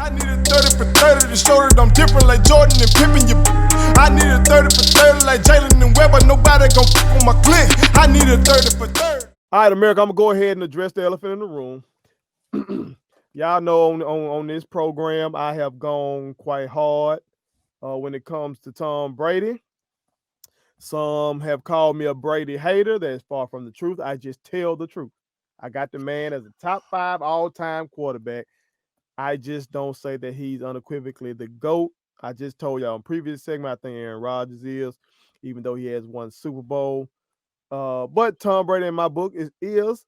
I need a 30 for 30 to show that I'm different like Jordan and Pippen. I need a 30 for 30 like Jalen and Webber. Nobody gon' fuck on my click. I need a 30 for 30. All right, America, I'm gonna go ahead and address the elephant in the room. Y'all know on this program, I have gone quite hard when it comes to Tom Brady. Some have called me a Brady hater. That's far from the truth. I just tell the truth. I got the man as a top 5 all-time quarterback. I just don't say that he's unequivocally the GOAT. I just told y'all in previous segment, I think Aaron Rodgers is, even though he has won Super Bowl. But Tom Brady in my book is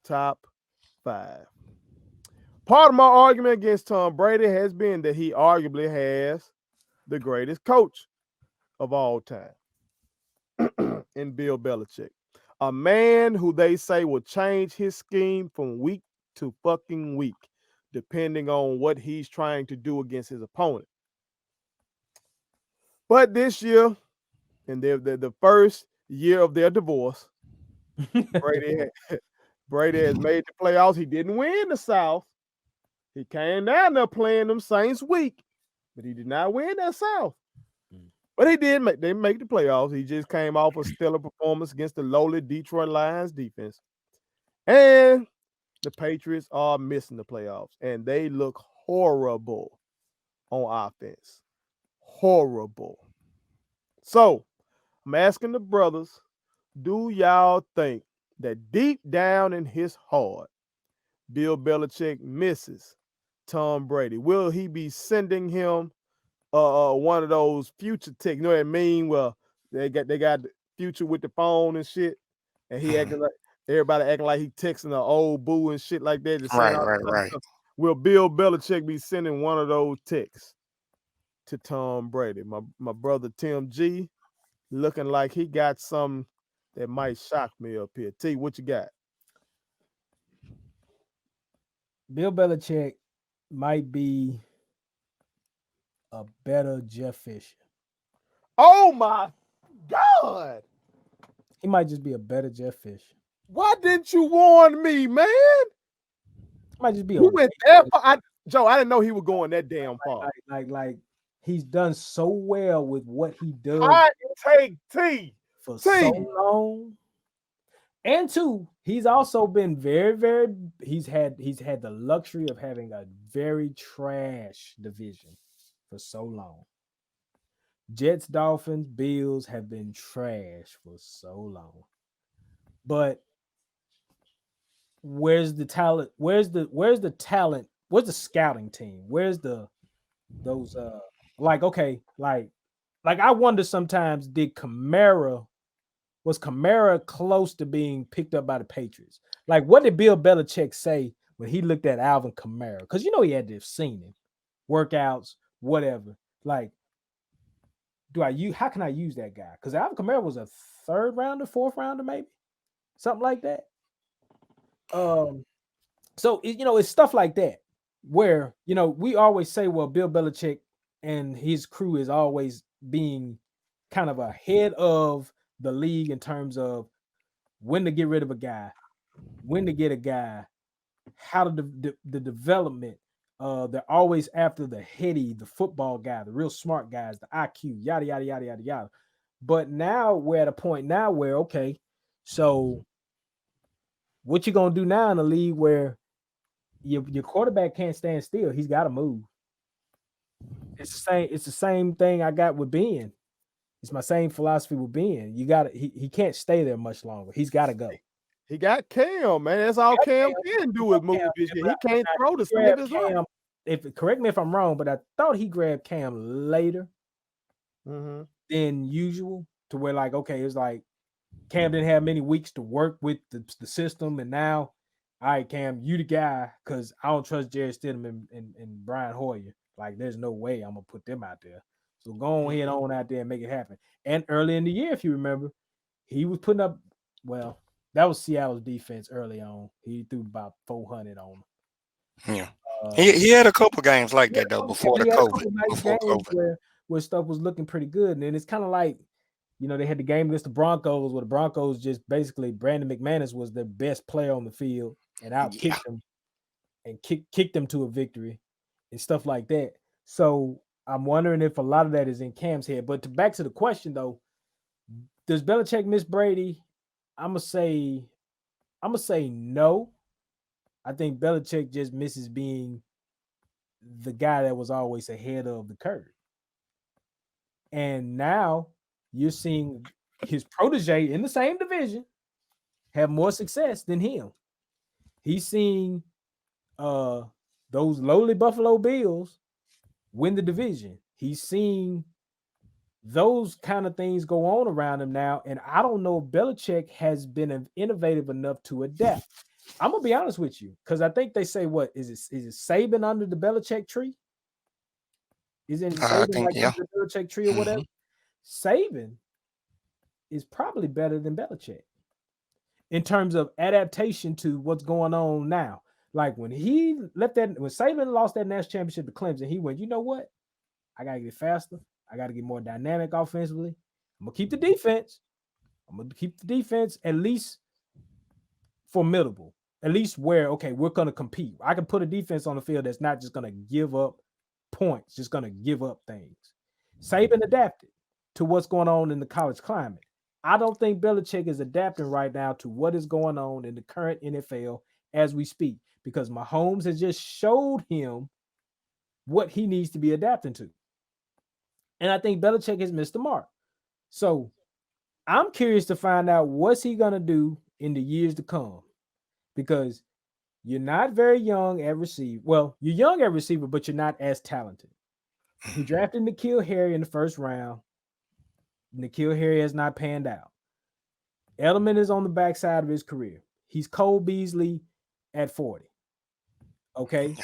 top 5. Part of my argument against Tom Brady has been that he arguably has the greatest coach of all time in Bill Belichick. A man who they say will change his scheme from week to fucking week, depending on what he's trying to do against his opponent. But this year, in the first year of their divorce, Brady has made the playoffs. He didn't win the South. He came down there playing them Saints weak, but he did not win that South. But he did make the playoffs. He just came off a stellar performance against the lowly Detroit Lions defense. And the Patriots are missing the playoffs, and they look horrible on offense. Horrible. So I'm asking the brothers, do y'all think that deep down in his heart, Bill Belichick misses Tom Brady? Will he be sending him one of those future texts? You know what I mean? Well, they got the future with the phone and shit, and he acting like everybody acting like he texting an old boo and shit like that. Right. Will Bill Belichick be sending one of those texts to Tom Brady? My brother Tim G looking like he got something that might shock me up here. T, what you got? Bill Belichick might be a better Jeff Fisher. Oh my God! He might just be a better Jeff Fisher. Why didn't you warn me, man? He might just be. You went that far, Joe. I didn't know he was going that damn far. Like he's done so well with what he does. Hot take T for so long. And 2, he's also been very, very. He's had the luxury of having a very trash division for so long. Jets, Dolphins, Bills have been trash for so long. But where's the talent? Where's the talent? Where's the scouting team? Where's those I wonder sometimes, was Kamara close to being picked up by the Patriots? Like, what did Bill Belichick say when he looked at Alvin Kamara? Because you know he had to have seen him, workouts, whatever. Like, how can I use that guy? Because Alvin Kamara was a 3rd rounder, 4th rounder, maybe something like that. So it's stuff like that where we always say, well, Bill Belichick and his crew is always being kind of ahead of the league in terms of when to get rid of a guy, when to get a guy, how to the development. They're always after the heady, the football guy, the real smart guys, the IQ, yada yada yada yada yada. But now we're at a point now where, okay, so what you gonna do now in the league where your quarterback can't stand still? He's got to move. It's the same thing I got with Ben. It's my same philosophy with Ben. He can't stay there much longer. He's got to go. He got Cam, man. That's all Cam can do is move this year. He can't throw the snip his life. Correct me if I'm wrong, but I thought he grabbed Cam later than usual, to where it's like Cam didn't have many weeks to work with the system, and now, all right, Cam, you the guy, because I don't trust Jerry Stidham and Brian Hoyer. Like, there's no way I'm gonna put them out there. So go ahead on out there and make it happen. And early in the year, if you remember, he was putting up. Well, that was Seattle's defense early on. He threw about 400 on them. Yeah, he had a couple games like that though before the COVID. Where stuff was looking pretty good, and then it's kind of like, they had the game against the Broncos, where the Broncos just basically Brandon McManus was their best player on the field and outkicked them and kicked them to a victory. and stuff like that. So I'm wondering if a lot of that is in Cam's head. But back to the question though, does Belichick miss Brady? I'm gonna say no. I think Belichick just misses being the guy that was always ahead of the curve. And now you're seeing his protege in the same division have more success than him. He's seen uh those lowly Buffalo Bills win the division. He's seen those kind of things go on around him now. And I don't know if Belichick has been innovative enough to adapt. I'm gonna be honest with you, because I think they say, what is it Saban under the Belichick tree? Isn't I Saban think, like yeah. under the Belichick tree or whatever? Saban is probably better than Belichick in terms of adaptation to what's going on now. Like when Saban lost that national championship to Clemson, he went, you know what? I gotta get faster. I gotta get more dynamic offensively. I'm gonna keep the defense. I'm gonna keep the defense at least formidable. At least where, okay, we're gonna compete. I can put a defense on the field that's not just gonna give up points, just gonna give up things. Saban adapted to what's going on in the college climate. I don't think Belichick is adapting right now to what is going on in the current NFL as we speak, because Mahomes has just showed him what he needs to be adapting to. And I think Belichick has missed the mark. So I'm curious to find out what's he going to do in the years to come, because you're not very young at receiver. Well, you're young at receiver, but you're not as talented. He drafted N'Keal Harry in the first round. N'Keal Harry has not panned out. Edelman is on the backside of his career. He's Cole Beasley at 40. Okay.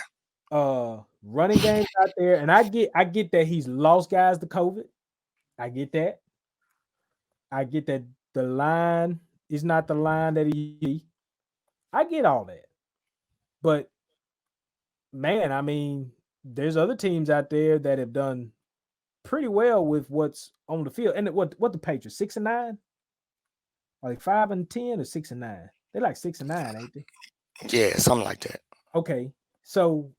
Running games out there. And I get that he's lost guys to COVID. I get that. I get that the line is not the line that he. I get all that. But man, I mean, there's other teams out there that have done pretty well with what's on the field. And what the Patriots, 6-9? Like 5-10 or 6-9? They're like 6-9, ain't they? Yeah, something like that. Okay. So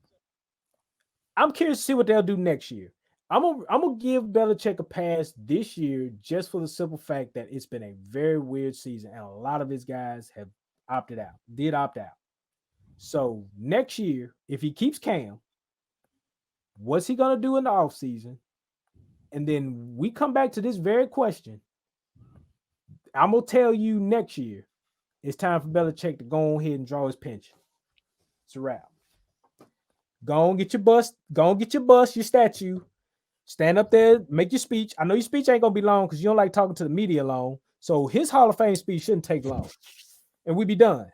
I'm curious to see what they'll do next year. I'm gonna give Belichick a pass this year just for the simple fact that it's been a very weird season and a lot of his guys have did opt out. So next year, if he keeps Cam, what's he gonna do in the offseason? And then we come back to this very question. I'm gonna tell you next year, it's time for Belichick to go ahead and draw his pension. It's a wrap. Go on, get your bust. Go on, get your bust, your statue. Stand up there, make your speech. I know your speech ain't gonna be long because you don't like talking to the media long. So his Hall of Fame speech shouldn't take long, and we be done.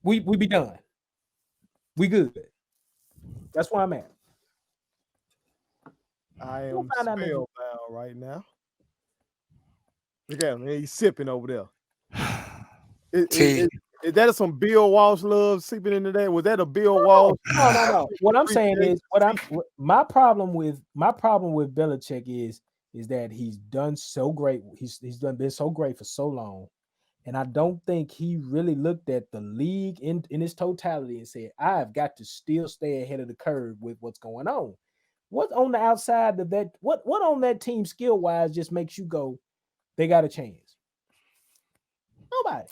We be done. We good. That's where I'm at. I am spellbound right now. Look at him. He's sipping over there. Is that some Bill Walsh love seeping into that? Was that a Bill Walsh? No. What I'm saying is, my problem with Belichick is that he's done so great. He's been so great for so long, and I don't think he really looked at the league in its totality and said, "I've got to still stay ahead of the curve with what's going on." What on the outside of that? What on that team skill wise just makes you go, they got a chance? Nobody.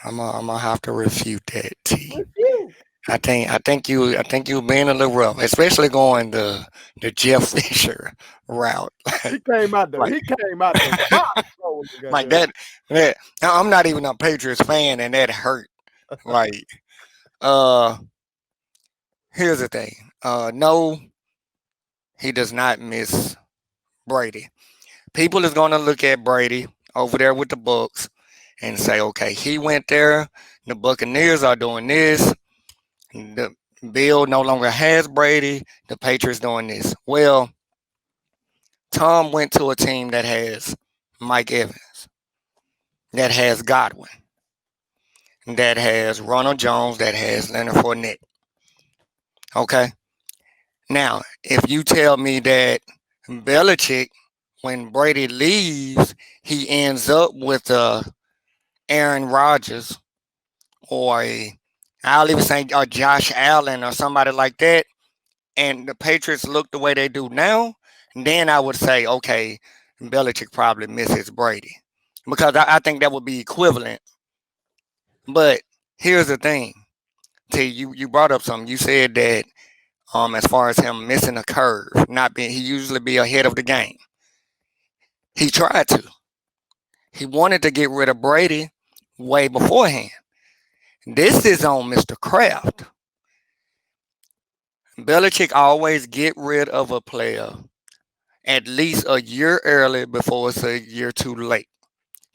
I'm gonna have to refute that, T. Refute. I think you being a little rough, especially going the Jeff Fisher route. He came out the box. Like that. I'm not even a Patriots fan, and that hurt. Like, here's the thing. No, he does not miss Brady. People is gonna look at Brady over there with the Bucs and say, okay, he went there. The Buccaneers are doing this. The Bill no longer has Brady. The Patriots doing this. Well, Tom went to a team that has Mike Evans, that has Godwin, that has Ronald Jones, that has Leonard Fournette. Okay? Now, if you tell me that Belichick, when Brady leaves, he ends up with Aaron Rodgers or a I'll even say Josh Allen or somebody like that, and the Patriots look the way they do now, then I would say, okay, Belichick probably misses Brady. Because I think that would be equivalent. But here's the thing. T, you brought up something. You said that as far as him missing a curve, not being he usually be ahead of the game. He tried to. He wanted to get rid of Brady way beforehand. This is on Mr. Kraft. Belichick always get rid of a player at least a year early before it's a year too late.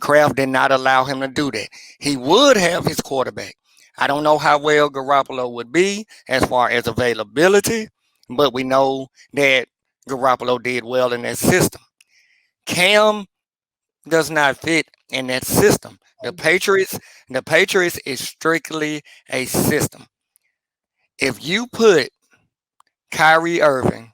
Kraft did not allow him to do that. He would have his quarterback. I don't know how well Garoppolo would be as far as availability, but we know that Garoppolo did well in that system. Cam does not fit in that system. The Patriots is strictly a system. If you put Kyrie Irving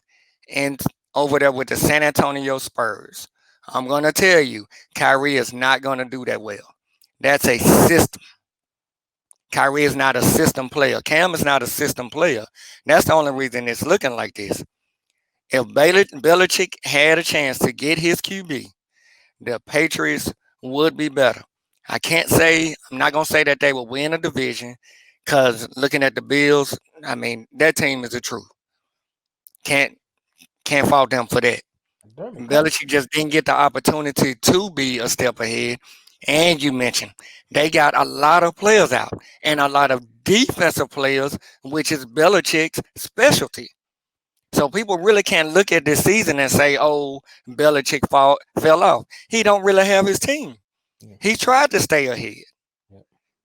and over there with the San Antonio Spurs, I'm gonna tell you, Kyrie is not gonna do that well. That's a system. Kyrie is not a system player. Cam is not a system player. That's the only reason it's looking like this. If Belichick had a chance to get his QB, the Patriots would be better. I'm not gonna say that they will win a division, because looking at the Bills, I mean, that team is the truth. Can't can't fault them for that. Belichick just didn't get the opportunity to be a step ahead. And you mentioned they got a lot of players out and a lot of defensive players, which is Belichick's specialty. So people really can't look at this season and say, "Oh, fell off." He don't really have his team. Yeah. He tried to stay ahead. Yeah.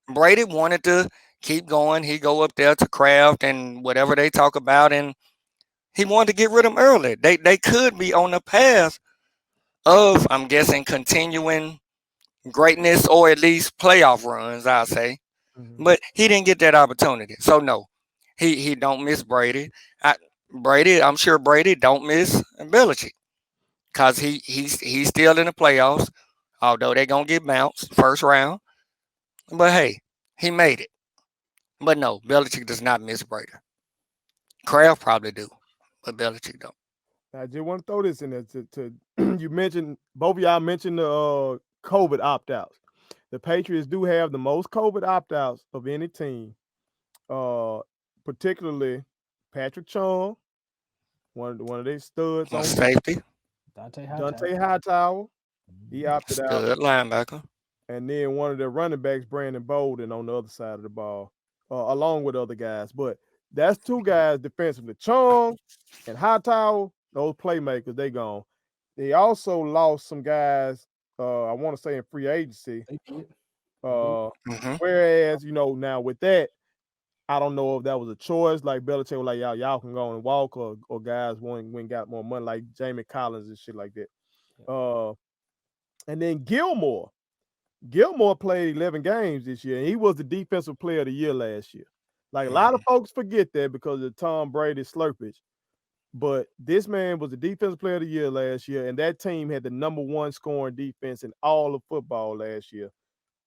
Brady wanted to keep going. He go up there to Kraft and whatever they talk about, and he wanted to get rid of them early. They could be on the path of, I'm guessing, continuing greatness or at least playoff runs, I'll say. Mhm. But he didn't get that opportunity. So no, he don't miss Brady. I'm sure Brady don't miss Belichick, because he's still in the playoffs, although they're gonna get bounced first round. But hey, he made it. But no, Belichick does not miss Brady. Kraft probably do, but Belichick don't. I just want to throw this in there to you mentioned both of y'all mentioned the COVID opt outs. The Patriots do have the most COVID opt outs of any team. Uh, particularly Patrick Chung, one of their studs on Safety, Dante Hightower. He opted out, stud linebacker. and then one of their running backs, Brandon Bolden, on the other side of the ball, along with other guys. But that's two guys defensively. Chung and Hightower, those playmakers, they gone. They also lost some guys, I want to say in free agency. Mm-hmm. Whereas, now with that, I don't know if that was a choice. Like Belichick was like, y'all can go and walk, or guys went and got more money, like Jamie Collins and shit like that. And then Gilmore. Gilmore played 11 games this year, and he was the defensive player of the year last year. Like, a lot of folks forget that because of Tom Brady slurpage. But this man was the defensive player of the year last year, and that team had the number one scoring defense in all of football last year.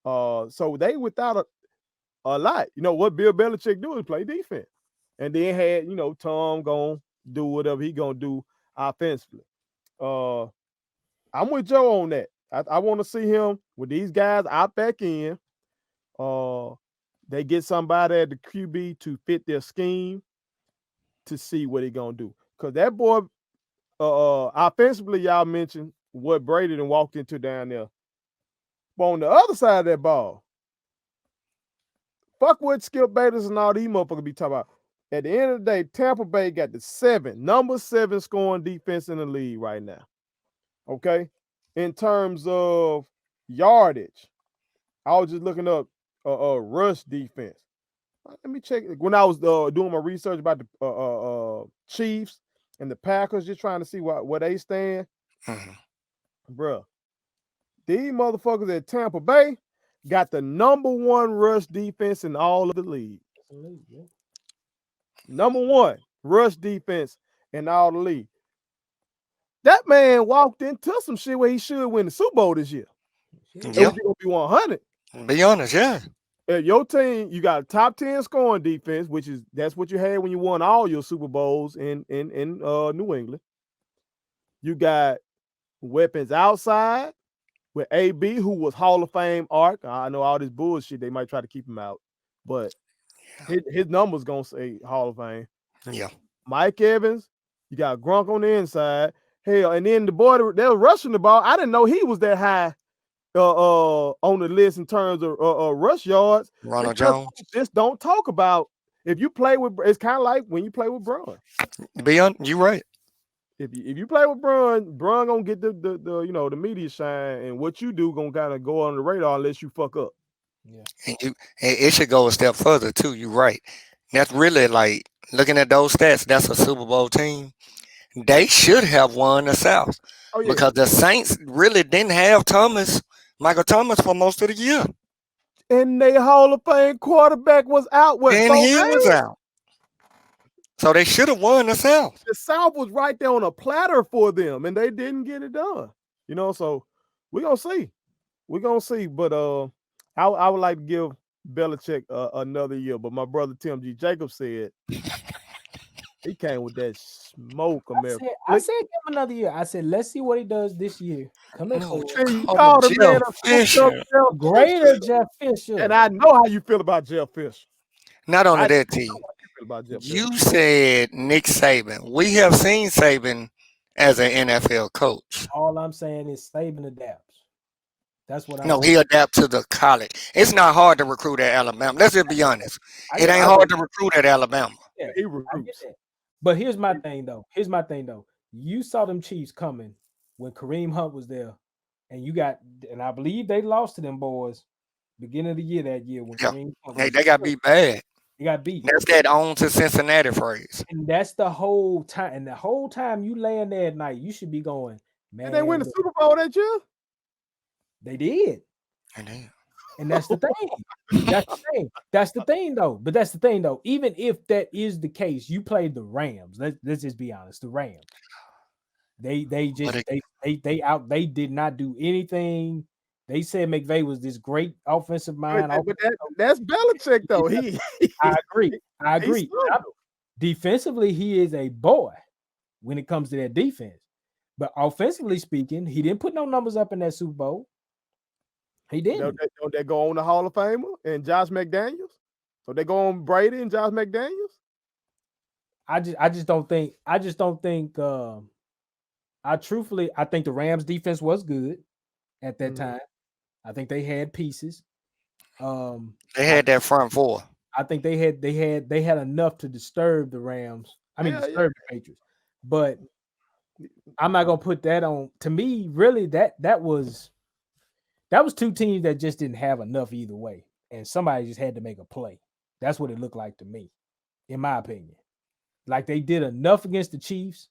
So they without a lot. What Bill Belichick do is play defense. And then had, Tom gonna do whatever he gonna do offensively. I'm with Joe on that. I want to see him with these guys out back in. They get somebody at the QB to fit their scheme to see what he gonna do. Because that boy, offensively, y'all mentioned what Brady done walked into down there. But on the other side of that ball, fuck what Skip Bayless and all these motherfuckers be talking about. At the end of the day, Tampa Bay got the number 7 scoring defense in the league right now. Okay? In terms of yardage, I was just looking up rush defense. Let me check. When I was doing my research about the Chiefs and the Packers, just trying to see where they stand. Bruh, these motherfuckers at Tampa Bay got the number 1 rush defense in all of the league. Number 1 rush defense in all the league. That man walked into some shit where he should win the Super Bowl this year. Yeah. It was gonna be 100. Be honest, yeah. Your team, you got a top 10 scoring defense, that's what you had when you won all your Super Bowls in New England. You got weapons outside with AB, who was Hall of Fame arc. I know all this bullshit, they might try to keep him out, but his numbers gonna say Hall of Fame. Yeah. Mike Evans, you got Gronk on the inside. Hell, and then the boy they were rushing the ball. I didn't know he was that high on the list in terms of rush yards. Ronald Jones. Just don't talk about if you play with. It's kind of like when you play with Braun. You right. If you play with Braun gonna get the the media shine, and what you do gonna kind of go on the radar unless you fuck up. Yeah. And it should go a step further too. You're right. That's really like looking at those stats. That's a Super Bowl team. They should have won the South because the Saints really didn't have Michael Thomas for most of the year. And their Hall of Fame quarterback was out. And he was out. So they should have won the South. The South was right there on a platter for them, and they didn't get it done. So we're gonna see. We're gonna see. But I would like to give Belichick another year. But my brother Tim G. Jacobs said he came with that smoke, America. I said give him another year. I said, let's see what he does this year. Come in. You called him man a greater Jeff Fisher. And I know how you feel about Jeff Fisher. Not only that, T. You said Nick Saban. We have seen Saban as an NFL coach. All I'm saying is Saban adapts. That's what he adapt to the college. It's not hard to recruit at Alabama. Let's just be honest. It ain't hard to recruit at Alabama. Yeah, he recruits. But here's my thing though. You saw them Chiefs coming when Kareem Hunt was there, and I believe they lost to them boys beginning of the year that year when Kareem Hunt they got beat bad. They got beat. That's that on to Cincinnati phrase. And that's the whole time. And the whole time you laying there at night, you should be going, man. Did they win the Super Bowl that year? They did. And that's the thing. That's the thing though. But that's the thing though. Even if that is the case, you played the Rams. Let's just be honest. The Rams. They did not do anything. They said McVay was this great offensive mind. But that's Belichick, though. I agree. Defensively, he is a boy when it comes to that defense. But offensively speaking, he didn't put no numbers up in that Super Bowl. He didn't. Don't they go on the Hall of Famer and Josh McDaniels? So they go on Brady and Josh McDaniels? I just don't think. I think the Rams defense was good at that time. I think they had pieces. They had that front four. I think they had enough to disturb the Rams. The Patriots. But I'm not gonna put that on. To me, really, that was two teams that just didn't have enough either way, and somebody just had to make a play. That's what it looked like to me, in my opinion. Like they did enough against the Chiefs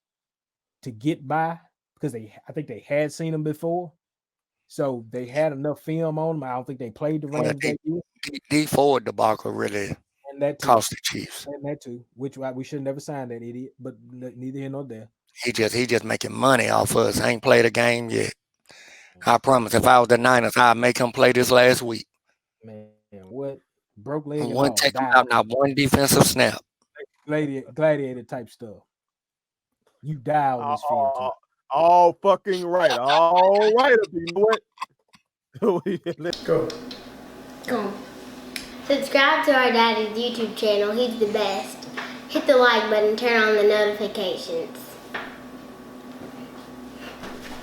to get by because I think they had seen them before. So they had enough film on them. I don't think they played the Rams that year. D forward debacle really cost the Chiefs. And that too, which we should never sign that idiot, but neither here nor there. He just making money off us. I ain't played a game yet. I promise. If I was the Niners, I'd make him play this last week. Man, what? Broke leg. Wouldn't take him out not one defensive snap. Gladiator type stuff. You die on this field too. All fucking right. All right. You know what? Let's go. Come on. Subscribe to our daddy's YouTube channel. He's the best. Hit the like button, turn on the notifications.